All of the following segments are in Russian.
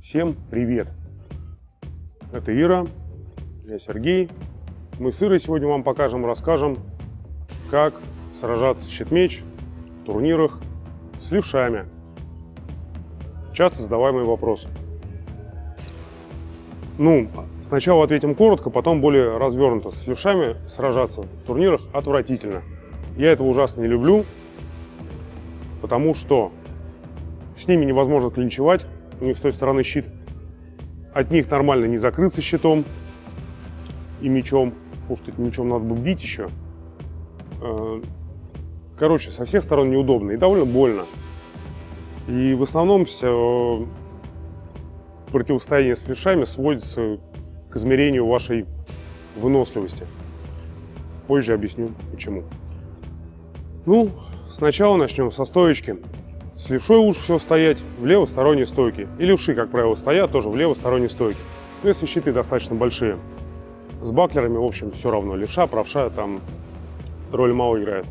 Всем привет! Это Ира, я Сергей. Мы с Ирой сегодня вам покажем, расскажем, как сражаться щит-меч в турнирах с левшами. Часто задаваемый вопрос. Сначала ответим коротко, потом более развернуто. С левшами сражаться в турнирах отвратительно. Я этого ужасно не люблю, потому что с ними невозможно клинчевать, у них с той стороны щит. От них нормально не закрыться щитом и мечом, потому что этим мечом надо бы бить еще. Короче, со всех сторон неудобно и довольно больно. И в основном все противостояние с левшами сводится к измерению вашей выносливости. Позже объясню почему. Сначала начнем со стоечки. С левшой лучше всего стоять в левосторонней стойке. И левши, как правило, стоят тоже в левосторонней стойке. Если щиты достаточно большие. С баклерами, в общем, все равно. Левша, правша, там роль мало играет.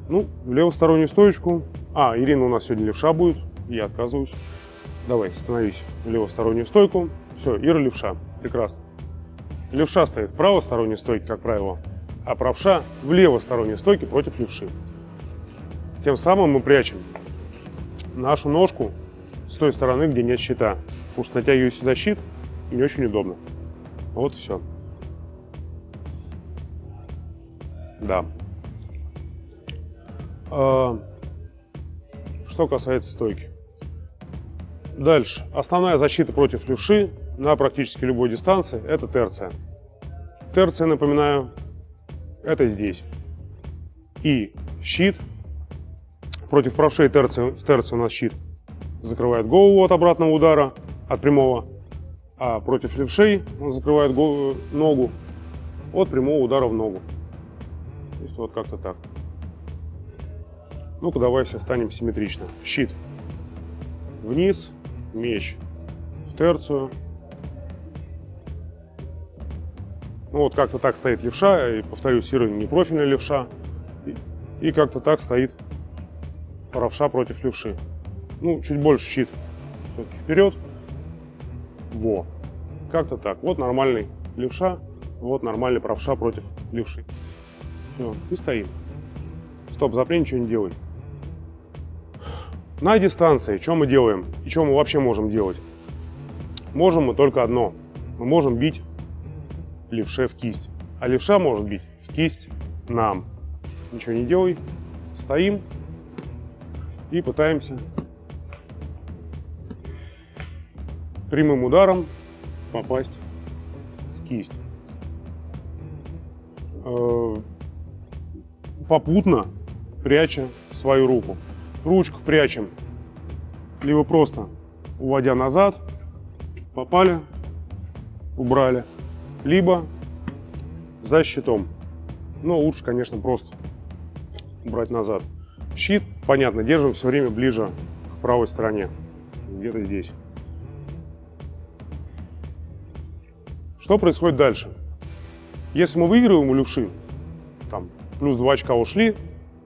В левостороннюю стоечку. Ирина у нас сегодня левша будет. Я отказываюсь. Давай, становись в левостороннюю стойку. Все, Ира левша. Прекрасно. Левша стоит в правосторонней стойке, как правило. А правша в левосторонней стойке против левши. Тем самым мы прячем нашу ножку с той стороны, где нет щита. Потому что натягивать сюда щит не очень удобно. Вот и все. Да. Что касается стойки. Дальше. Основная защита против левши на практически любой дистанции – это терция. Терция, напоминаю, это здесь. И щит. Против правшей в терции у нас щит закрывает голову от обратного удара, от прямого. А против левшей он закрывает ногу от прямого удара в ногу. То есть вот как-то так. Ну-ка, давай все станем симметрично. Щит вниз, меч в терцию. Вот как-то так стоит левша. И, повторюсь, Ира не профильная левша. И как-то так стоит правша против левши. Чуть больше щит все-таки вперед. Во. Как-то так. Вот нормальный левша, вот нормальный правша против левши. Все, и стоим. Стоп, запри, ничего не делай. На дистанции что мы делаем и что мы вообще можем делать? Можем мы только одно. Мы можем бить левше в кисть. А левша может бить в кисть нам. Ничего не делай. Стоим. И пытаемся прямым ударом попасть в кисть. Попутно пряча свою руку. Ручку прячем, либо просто уводя назад, попали, убрали, либо за щитом. Но лучше, конечно, просто убрать назад. Щит, понятно, держим все время ближе к правой стороне, где-то здесь. Что происходит дальше? Если мы выигрываем у левши, там плюс 2 очка ушли,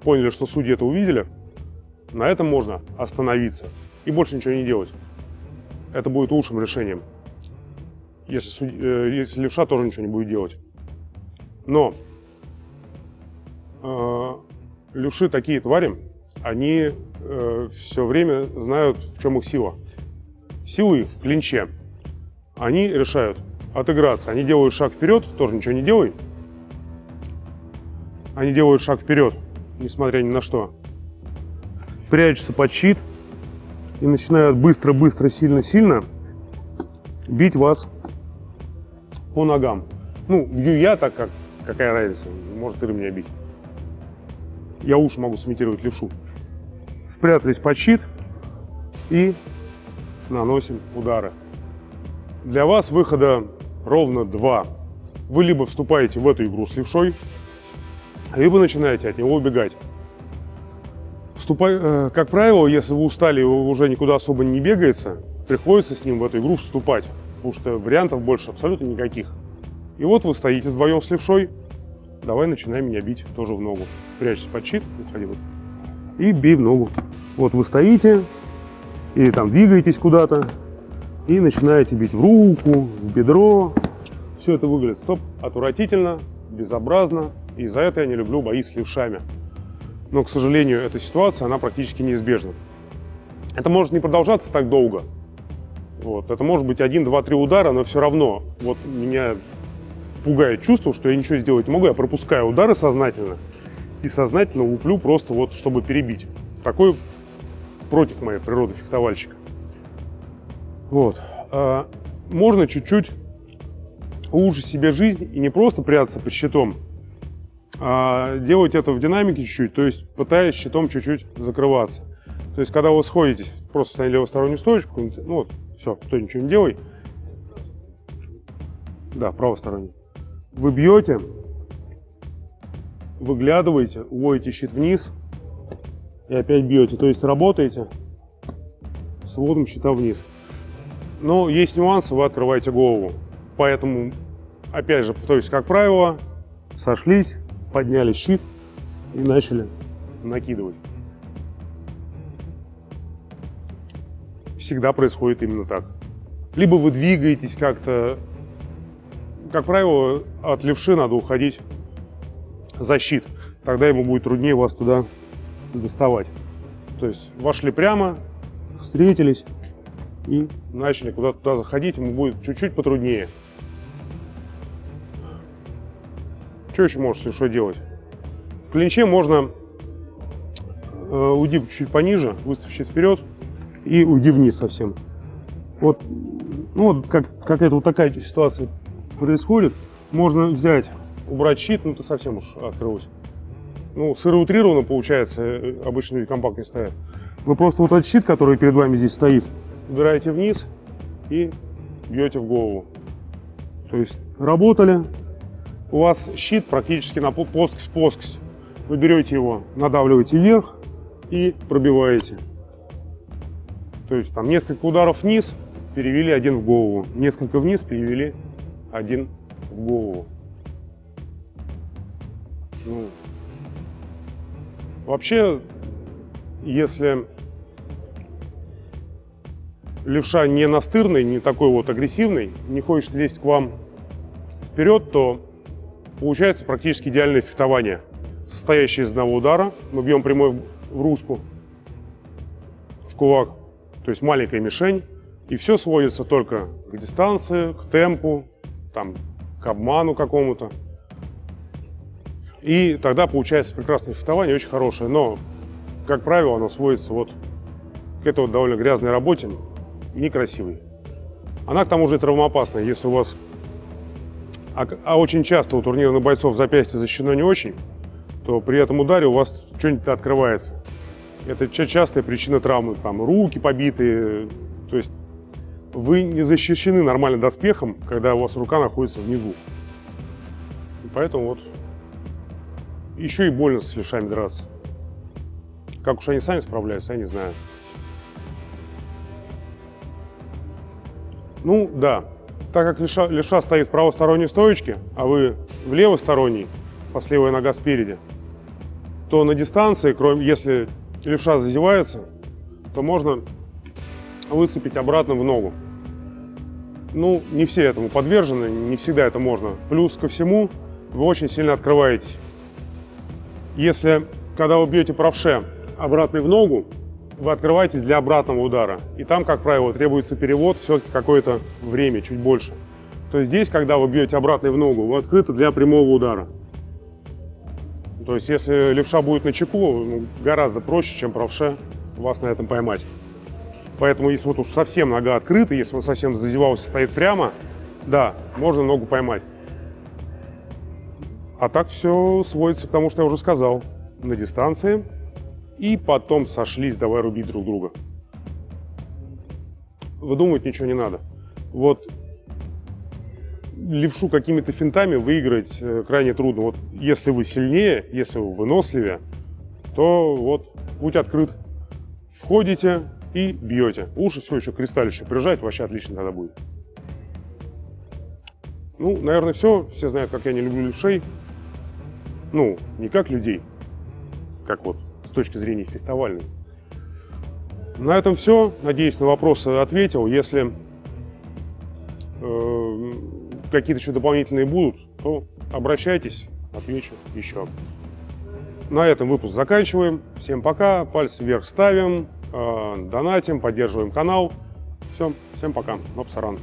поняли, что судьи это увидели, на этом можно остановиться и больше ничего не делать. Это будет лучшим решением, если левша тоже ничего не будет делать. Но левши такие твари, они все время знают, в чем их сила. Сила их в клинче. Они решают отыграться. Они делают шаг вперед, тоже ничего не делай. Они делают шаг вперед, несмотря ни на что. Прячутся под щит и начинают быстро-быстро, сильно-сильно бить вас по ногам. Бью я, так как, какая разница, может Ира меня бить. Я лучше могу сымитировать левшу. Спрятались под щит и наносим удары. Для вас выхода ровно два. Вы либо вступаете в эту игру с левшой, либо начинаете от него убегать. Как правило, если вы устали и уже никуда особо не бегается, приходится с ним в эту игру вступать, потому что вариантов больше абсолютно никаких. И вот вы стоите вдвоем с левшой, давай начинай меня бить тоже в ногу. Прячься под щит, уходи вот, и бей в ногу. Вот вы стоите, или там двигаетесь куда-то, и начинаете бить в руку, в бедро. Все это выглядит отвратительно, безобразно, и из-за этого я не люблю бои с левшами. Но, к сожалению, эта ситуация, она практически неизбежна. Это может не продолжаться так долго. Вот. Это может быть 1, 2, 3 удара, но все равно вот меня пугает чувство, что я ничего сделать не могу. Я пропускаю удары сознательно и сознательно луплю просто вот, чтобы перебить. Такой против моей природы фехтовальщика. Вот. Можно чуть-чуть улучшить себе жизнь и не просто прятаться под щитом, а делать это в динамике чуть-чуть, то есть пытаясь щитом чуть-чуть закрываться. То есть, когда вы сходитесь, просто встань левостороннюю стоечку, ну вот, все, стой, ничего не делай. Да, правосторонний. Вы бьете, выглядываете, уводите щит вниз и опять бьете. То есть работаете с вводом щита вниз. Но есть нюансы, вы открываете голову. Поэтому, опять же, повторюсь, как правило, сошлись, подняли щит и начали накидывать. Всегда происходит именно так. Либо вы двигаетесь как-то. Как правило, от левши надо уходить за щит. Тогда ему будет труднее вас туда доставать. То есть вошли прямо, встретились и начали куда-то туда заходить. Ему будет чуть-чуть потруднее. Что еще можешь с левшой делать? В клинче можно уйди чуть пониже, выставь щит вперед и уйди вниз совсем. Вот, ну, вот как это вот такая ситуация происходит, можно взять, убрать щит, ну ты совсем уж открылся. Ну, сыро утрированно получается, обычно люди компактнее стоят. Вы просто вот этот щит, который перед вами здесь стоит, убираете вниз и бьете в голову. То есть работали, у вас щит практически на плоскость. Вы берете его, надавливаете вверх и пробиваете. То есть там несколько ударов вниз, перевели один в голову, несколько вниз, перевели один в голову. Ну, вообще, если левша не настырный, не такой вот агрессивный, не хочет лезть к вам вперед, то получается практически идеальное фехтование, состоящее из одного удара. Мы бьем прямой в ручку, в кулак, то есть маленькая мишень, и все сводится только к дистанции, к темпу, там, к обману какому-то. И тогда получается прекрасное фехтование, очень хорошее. Но, как правило, оно сводится вот к этой вот довольно грязной работе, некрасивой. Она к тому же и травмоопасная, если у вас... А очень часто у турнирных бойцов запястье защищено не очень, то при этом ударе у вас что-нибудь открывается. Это частая причина травмы, там руки побитые, то есть вы не защищены нормально доспехом, когда у вас рука находится внизу. И поэтому вот еще и больно с левшами драться. Как уж они сами справляются, я не знаю. Ну да, так как левша стоит в правосторонней стоечке, а вы в левосторонней, пас левая нога спереди, то на дистанции, кроме если левша зазевается, то можно выцепить обратно в ногу. Ну, не все этому подвержены, не всегда это можно. Плюс ко всему, вы очень сильно открываетесь. Если, когда вы бьете правше обратно в ногу, вы открываетесь для обратного удара. И там, как правило, требуется перевод все-таки какое-то время, чуть больше. То есть здесь, когда вы бьете обратно в ногу, вы открыты для прямого удара. То есть если левша будет на чеку, ну, гораздо проще, чем правше вас на этом поймать. Поэтому если вот уж совсем нога открыта, если он совсем зазевался, стоит прямо, да, можно ногу поймать. А так все сводится к тому, что я уже сказал. На дистанции. И потом сошлись, давай рубить друг друга. Выдумывать ничего не надо. Вот левшу какими-то финтами выиграть крайне трудно. Вот если вы сильнее, если вы выносливее, то вот путь открыт. Входите и бьете. Уши все еще кристаллище прижать, вообще отлично тогда будет. Ну, наверное, все. Все знают, как я не люблю левшей. Ну, не как людей, как вот с точки зрения фехтовальной. На этом все. Надеюсь, на вопросы ответил. Если какие-то еще дополнительные будут, то обращайтесь, отвечу еще. На этом выпуск заканчиваем. Всем пока, пальцы вверх ставим, донатим, поддерживаем канал. Все, всем пока, Нопсаран.